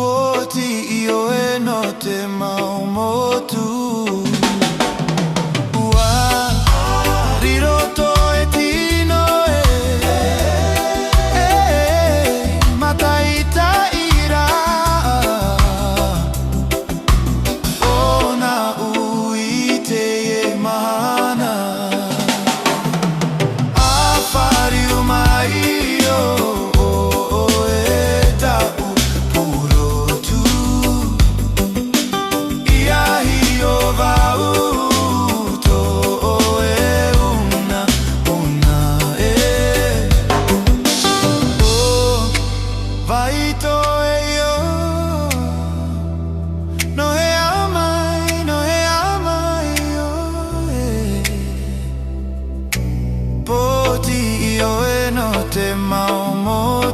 Potii io e notte ma un motu. Ridotto e tino mataita ira. Ona uite e mana. Afari umaio e tau puro tu. Ia hio vauto e una e. Oh, vaito e io. No e amai io Potii io e notte ma un moto.